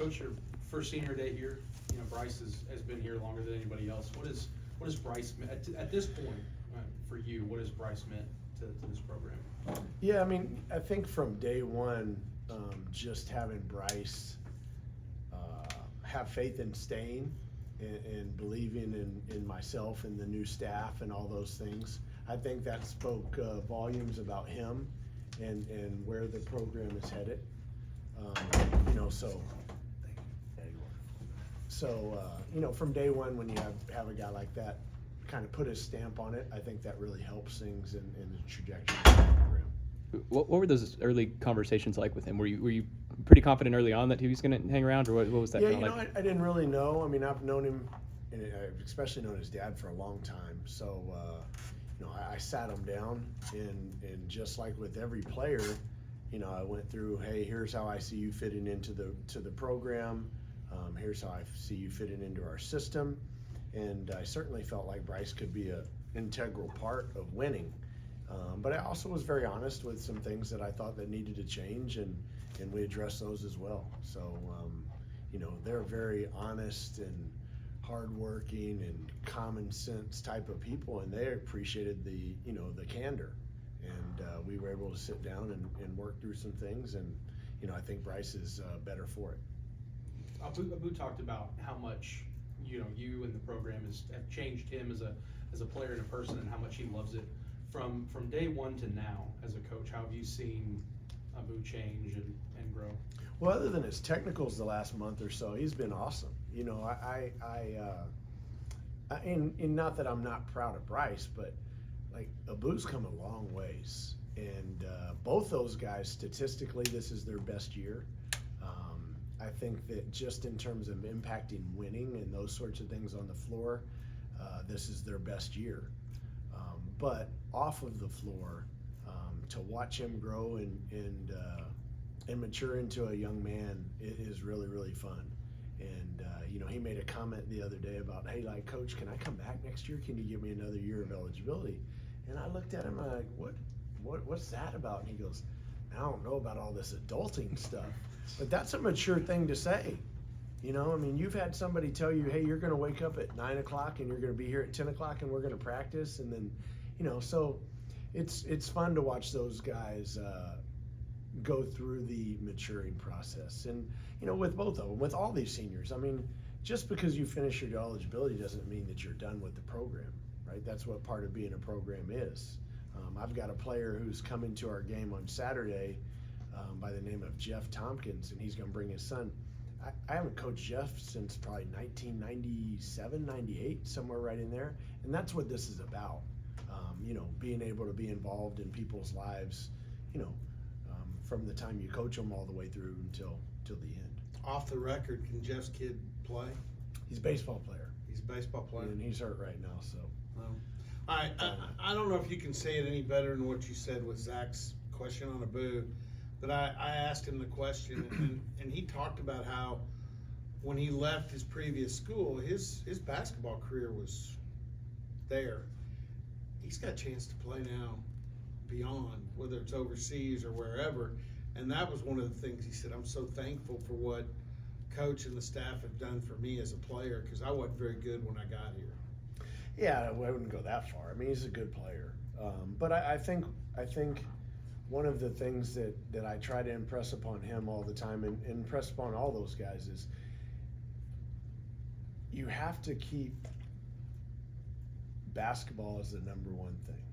Coach, your first senior day here, Bryce has been here longer than anybody else. What is Bryce, at this point, for you, what has Bryce meant to this program? Yeah, I mean, I think from day one, just having Bryce have faith in staying and believing in myself and the new staff and all those things, I think that spoke volumes about him and where the program is headed. From day one, when you have a guy like that kind of put his stamp on it, I think that really helps things in the trajectory of the program. What were those early conversations like with him? Were you pretty confident early on that he was going to hang around, or what was that? Yeah, like? I didn't really know. I mean, I've known him, and I've especially known his dad for a long time. So, I sat him down, and just like with every player, I went through, hey, here's how I see you fitting into the program. Here's how I see you fitting into our system. And I certainly felt like Bryce could be an integral part of winning. But I also was very honest with some things that I thought that needed to change, and we addressed those as well. So, they're very honest and hardworking and common sense type of people, and they appreciated the candor. And we were able to sit down and work through some things, and I think Bryce is better for it. Abu talked about how much you and the program have changed him as a player and a person, and how much he loves it. From day one to now, as a coach, how have you seen Abu change and grow? Well, other than his technicals the last month or so, he's been awesome. And not that I'm not proud of Bryce, but like Abu's come a long ways, and both those guys statistically, this is their best year. I think that just in terms of impacting winning and those sorts of things on the floor, this is their best year. But off of the floor, to watch him grow and mature into a young man, it is really, really fun. And he made a comment the other day about, hey, like, Coach, can I come back next year? Can you give me another year of eligibility? And I looked at him, I'm like, what's that about? And he goes, I don't know about all this adulting stuff. But that's a mature thing to say. You've had somebody tell you, hey, you're going to wake up at 9 o'clock and you're going to be here at 10 o'clock and we're going to practice. And then, so it's fun to watch those guys go through the maturing process. And, with both of them, with all these seniors, just because you finish your eligibility doesn't mean that you're done with the program, right? That's what part of being a program is. I've got a player who's coming to our game on Saturday by the name of Jeff Tompkins, and he's going to bring his son. I haven't coached Jeff since probably 1997, 98, somewhere right in there. And that's what this is about, being able to be involved in people's lives, from the time you coach them all the way through until the end. Off the record, can Jeff's kid play? He's a baseball player. He's a baseball player. And he's hurt right now, so. I don't know if you can say it any better than what you said with Zach's question on Abu, but I asked him the question, and he talked about how when he left his previous school, his basketball career was there. He's got a chance to play now beyond, whether it's overseas or wherever, and that was one of the things he said, I'm so thankful for what Coach and the staff have done for me as a player, because I wasn't very good when I got here. Yeah, I wouldn't go that far. He's a good player. But I think one of the things that I try to impress upon him all the time, and impress upon all those guys, is you have to keep basketball as the number one thing,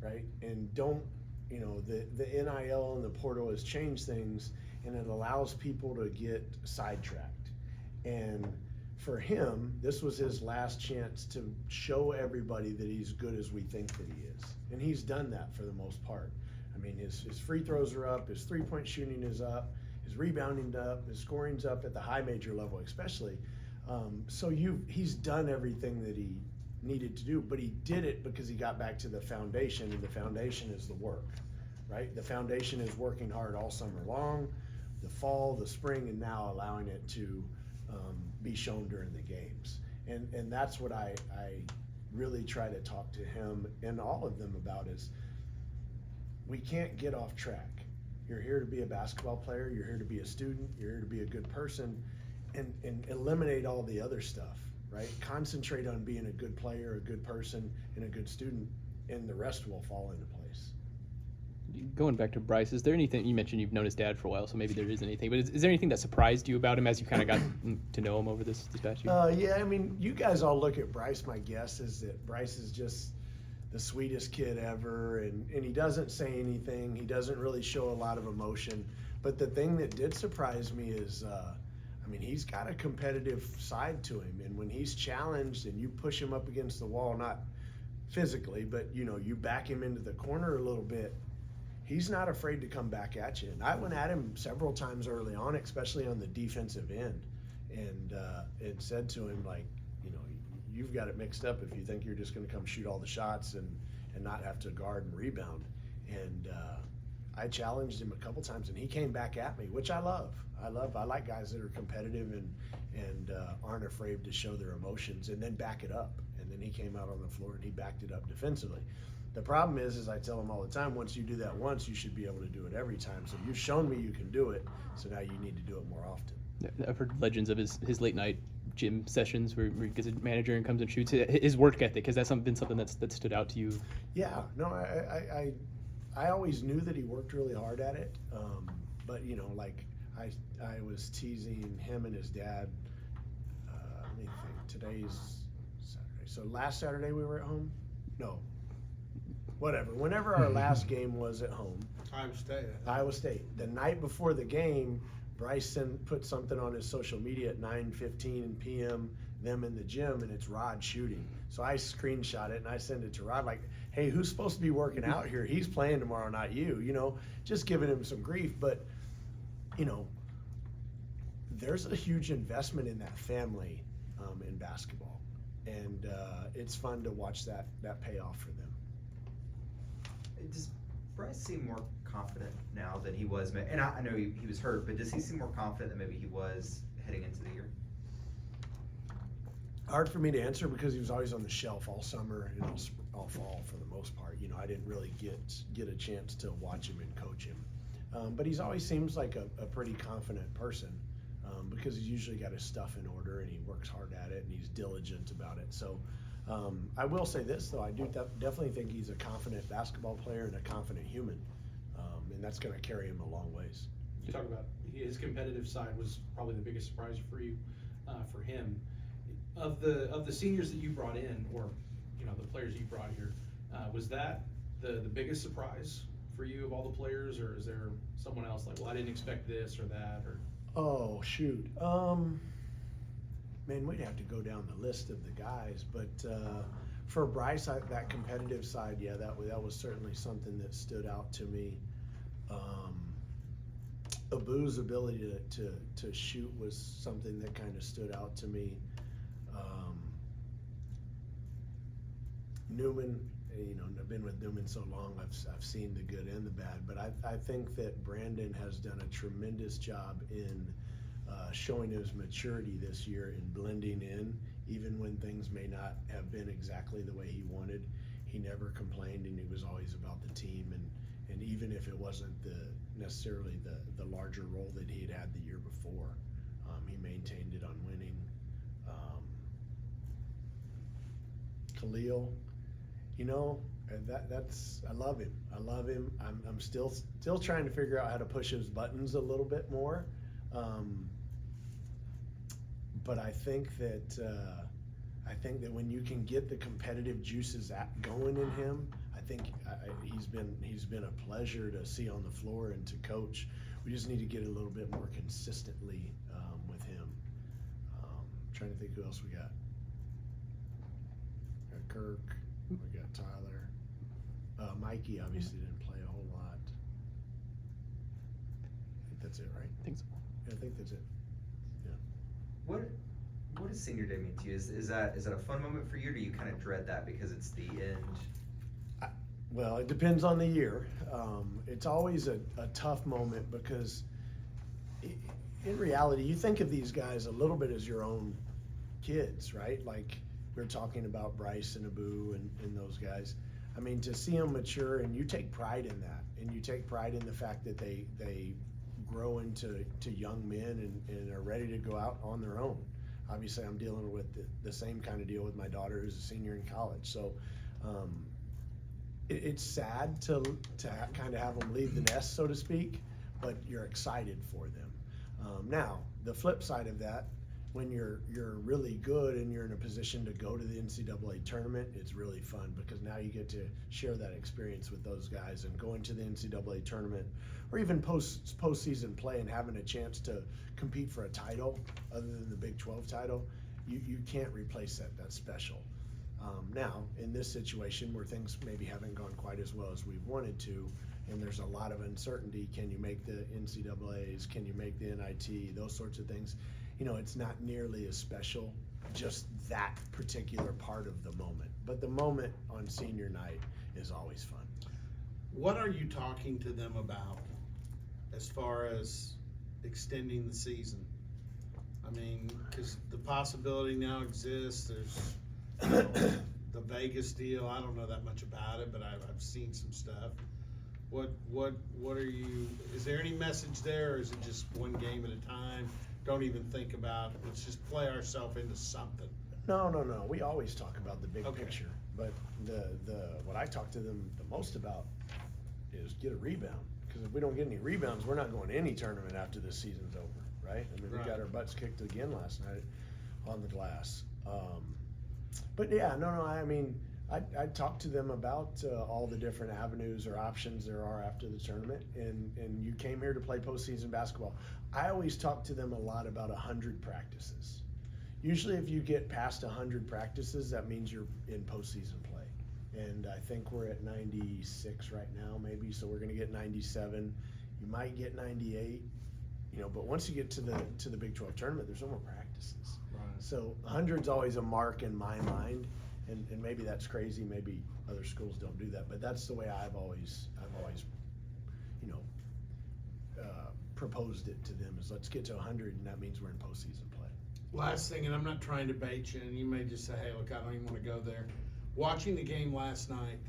right? And don't, the NIL and the portal has changed things, and it allows people to get sidetracked. And for him, this was his last chance to show everybody that he's good as we think that he is. And he's done that for the most part. His free throws are up, his three-point shooting is up, his rebounding's up, his scoring's up at the high major level especially. He's done everything that he needed to do, but he did it because he got back to the foundation, and the foundation is the work, right? The foundation is working hard all summer long, the fall, the spring, and now allowing it to be shown during the games. And that's what I really try to talk to him and all of them about, is we can't get off track. You're here to be a basketball player. You're here to be a student. You're here to be a good person, and eliminate all the other stuff, right? Concentrate on being a good player, a good person, and a good student, and the rest will fall into place. Going back to Bryce, is there anything, you mentioned you've known his dad for a while, so maybe there isn't anything, but is there anything that surprised you about him as you kind of got to know him over this past year? Yeah, I mean, you guys all look at Bryce. My guess is that Bryce is just the sweetest kid ever, and he doesn't say anything. He doesn't really show a lot of emotion. But the thing that did surprise me is, I mean, he's got a competitive side to him, and when he's challenged and you push him up against the wall, not physically, but you back him into the corner a little bit, he's not afraid to come back at you. And I went at him several times early on, especially on the defensive end, and said to him, like, you've got it mixed up if you think you're just going to come shoot all the shots and not have to guard and rebound. And I challenged him a couple times, and he came back at me, which I love. I like guys that are competitive and aren't afraid to show their emotions and then back it up. And then he came out on the floor and he backed it up defensively. The problem is I tell him all the time, once you do that once, you should be able to do it every time. So you've shown me you can do it, so now you need to do it more often. I've heard legends of his late night gym sessions where he gets a manager and comes and shoots. His work ethic, has that been something that stood out to you? Yeah, no, I always knew that he worked really hard at it, but like I was teasing him and his dad. Let me think. Today's Saturday, so last Saturday we were at home. No, whatever. Whenever our last game was at home, Iowa State. The night before the game, Bryson put something on his social media at 9:15 p.m. them in the gym, and it's Rod shooting. So I screenshot it and I send it to Rod, like, hey, who's supposed to be working out here? He's playing tomorrow, not you. Just giving him some grief. But there's a huge investment in that family in basketball, and it's fun to watch that pay off for them. Does Bryce seem more confident now than he was? And I know he was hurt, but does he seem more confident than maybe he was heading into the year? Hard for me to answer because he was always on the shelf all summer and all fall for the most part. I didn't really get a chance to watch him and coach him. But he's always seems like a pretty confident person because he's usually got his stuff in order and he works hard at it and he's diligent about it. So I will say this, though. I do definitely think he's a confident basketball player and a confident human. And that's going to carry him a long ways. You talk about his competitive side was probably the biggest surprise for you, for him. Of the seniors that you brought in, or the players you brought here, was that the biggest surprise for you of all the players, or is there someone else like, well, I didn't expect this or that, or? Oh shoot, man, we'd have to go down the list of the guys, but for Bryce, that competitive side, yeah, that was certainly something that stood out to me. Abu's ability to shoot was something that kind of stood out to me. Newman, I've been with Newman so long, I've seen the good and the bad, but I think that Brandon has done a tremendous job in showing his maturity this year in blending in, even when things may not have been exactly the way he wanted. He never complained, and he was always about the team, and even if it wasn't necessarily the larger role that he had the year before, he maintained it on winning. Khalil, that's I love him. I'm still trying to figure out how to push his buttons a little bit more. But I think that when you can get the competitive juices going in him, I think he's been a pleasure to see on the floor and to coach. We just need to get a little bit more consistently with him. Trying to think who else we got. Got Kirk. We got Tyler. Mikey obviously didn't play a whole lot. I think that's it, right? I think so. Yeah, I think that's it. Yeah. What does senior day mean to you? Is that a fun moment for you, or do you kind of dread that because it's the end? Well, it depends on the year. It's always a tough moment because in reality, you think of these guys a little bit as your own kids, right? Like we're talking about Bryce and Abu and those guys. I mean, to see them mature, and you take pride in that, and you take pride in the fact that they grow into young men and are ready to go out on their own. Obviously, I'm dealing with the same kind of deal with my daughter who's a senior in college. So it's sad to kind of have them leave the nest, so to speak, but you're excited for them. Now, the flip side of that, when you're really good and you're in a position to go to the NCAA tournament, it's really fun because now you get to share that experience with those guys, and going to the NCAA tournament or even postseason play and having a chance to compete for a title other than the Big 12 title, you can't replace that. That's special. Now, in this situation where things maybe haven't gone quite as well as we've wanted to, and there's a lot of uncertainty, can you make the NCAAs, can you make the NIT, those sorts of things, you know, it's not nearly as special, just that particular part of the moment. But the moment on senior night is always fun. What are you talking to them about as far as extending the season? I mean, because the possibility now exists, there's, you know, the Vegas deal, I don't know that much about it, but I've seen some stuff. What are you, is there any message there, or is it just one game at a time? Don't even think about, let's just play ourselves into something. No. We always talk about the big Okay. picture, but what I talk to them the most about is get a rebound. Because if we don't get any rebounds, we're not going to any tournament after this season's over, right? I mean, we got Right. our butts kicked again last night on the glass. But yeah, no. I mean, I talk to them about all the different avenues or options there are after the tournament, and you came here to play postseason basketball. I always talk to them a lot about 100 practices. Usually if you get past 100 practices, that means you're in postseason play. And I think we're at 96 right now, maybe, so we're gonna get 97. You might get 98, you know, but once you get to the Big 12 tournament, there's no more practices. Right. So 100's always a mark in my mind, and maybe that's crazy, maybe other schools don't do that, but that's the way I've always, you know, proposed it to them, is let's get to 100, and that means we're in postseason play. Last thing, and I'm not trying to bait you, and you may just say, hey, look, I don't even want to go there. Watching the game last night,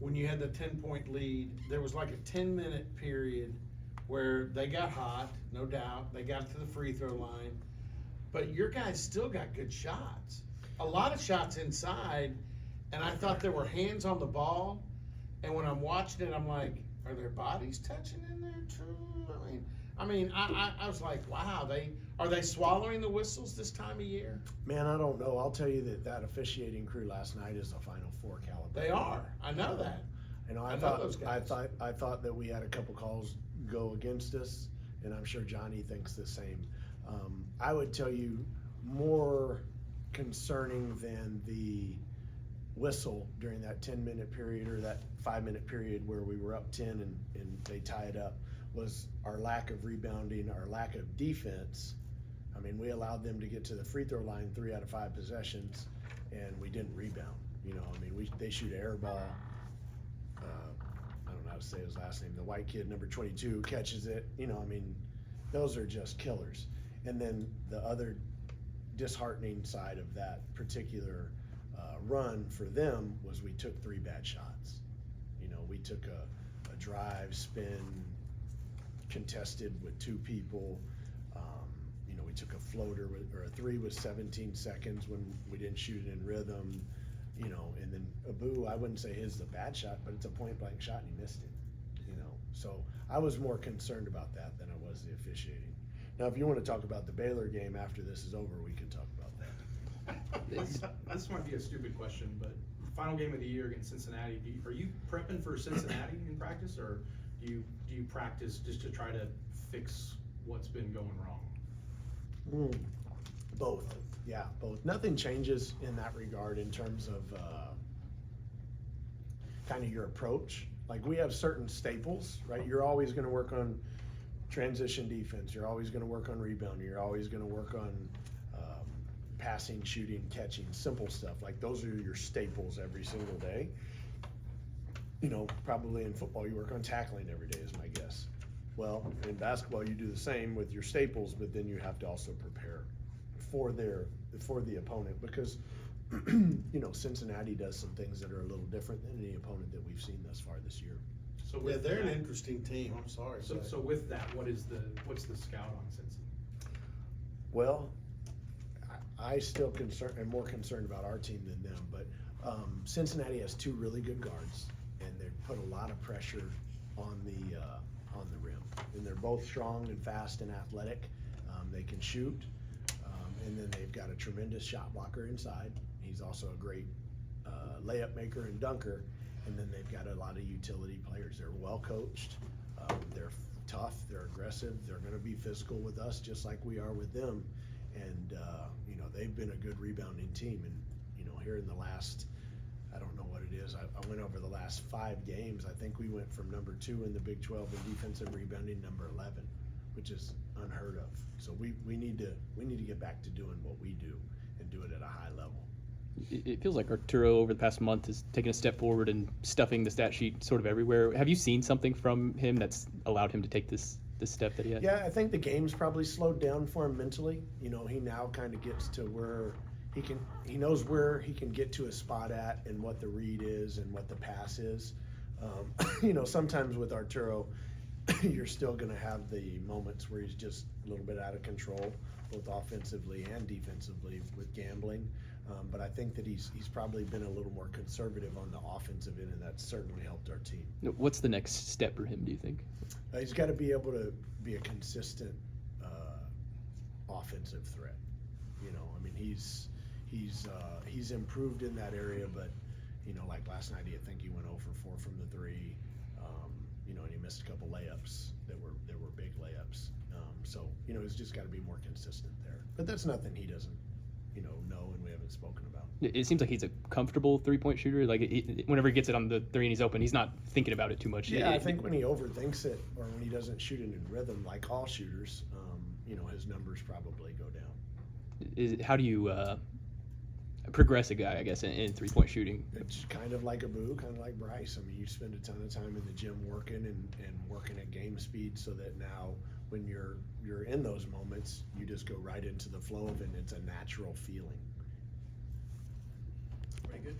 when you had the 10-point lead, there was like a 10-minute period where they got hot, no doubt. They got to the free throw line, but your guys still got good shots. A lot of shots inside, and I thought there were hands on the ball, and when I'm watching it, I'm like, are their bodies touching in there too? I mean, I was like, wow, are they swallowing the whistles this time of year? Man, I don't know. I'll tell you that officiating crew last night is a Final Four caliber. They are. I know that. You know, I know those I guys. thought that we had a couple calls go against us, and I'm sure Johnny thinks the same. I would tell you more concerning than the whistle during that 10-minute period or that 5-minute period where we were up 10 and they tie it up was our lack of rebounding, our lack of defense. I mean, we allowed them to get to the free throw line 3 out of 5 possessions, and we didn't rebound. You know, I mean, they shoot an air ball. I don't know how to say his last name. The white kid, number 22, catches it. You know, I mean, those are just killers. And then the other disheartening side of that particular run for them was we took 3 bad shots. You know, we took a drive, spin, contested with 2 people. You know, we took a floater or a 3 with 17 seconds when we didn't shoot it in rhythm. You know, and then Abu, I wouldn't say his is a bad shot, but it's a point blank shot and he missed it. You know, so I was more concerned about that than I was the officiating. Now, if you want to talk about the Baylor game after this is over, we can talk about that. This might be a stupid question, but final game of the year against Cincinnati, are you prepping for Cincinnati in practice, or do you practice just to try to fix what's been going wrong? Both. Yeah, both. Nothing changes in that regard in terms of kind of your approach. Like, we have certain staples, right? You're always going to work on transition defense. You're always going to work on rebounding. You're always going to work on passing, shooting, catching, simple stuff. Like, those are your staples every single day. You know, probably in football you work on tackling every day is my guess. Well, in basketball you do the same with your staples, but then you have to also prepare for the opponent, because you know, Cincinnati does some things that are a little different than any opponent that we've seen thus far this year. So Yeah, with they're an that- interesting team, I'm sorry. So, but- so with that, what's the scout on Cincy? Well, I still am more concerned about our team than them, but Cincinnati has two really good guards, and they put a lot of pressure on the rim. And they're both strong and fast and athletic. They can shoot, and then they've got a tremendous shot blocker inside. He's also a great layup maker and dunker. And then they've got a lot of utility players. They're well coached. They're tough. They're aggressive. They're going to be physical with us just like we are with them. And you know, they've been a good rebounding team. And you know, here in the last, I don't know what it is. I went over the last 5 games. I think we went from number 2 in the Big 12 in defensive rebounding, number 11, which is unheard of. So we need to get back to doing what we do and do it at a high level. It feels like Arturo over the past month has taken a step forward and stuffing the stat sheet sort of everywhere. Have you seen something from him that's allowed him to take this step that he has? Yeah, I think the game's probably slowed down for him mentally. You know, he now kind of gets to where he knows where he can get to a spot at and what the read is and what the pass is. You know, sometimes with Arturo, you're still going to have the moments where he's just a little bit out of control, both offensively and defensively with gambling. But I think that he's probably been a little more conservative on the offensive end, and that's certainly helped our team. What's the next step for him, do you think? He's got to be able to be a consistent offensive threat. You know, I mean, he's improved in that area, but you know, like last night, I think he went 0 for 4 from the 3. You know, and he missed a couple layups that were big layups. So you know, he's just got to be more consistent there. But that's nothing he doesn't know, and we haven't spoken about. It seems like he's a comfortable three-point shooter. Like whenever he gets it on the 3 and he's open, he's not thinking about it too much. Yeah, I think when he overthinks it or when he doesn't shoot it in rhythm, like all shooters, you know, his numbers probably go down. How do you progress a guy, I guess, in three-point shooting? It's kind of like Abu, kind of like Bryce. I mean, you spend a ton of time in the gym working and working at game speed so that now when you're in those moments, you just go right into the flow of it and it's a natural feeling. Very good.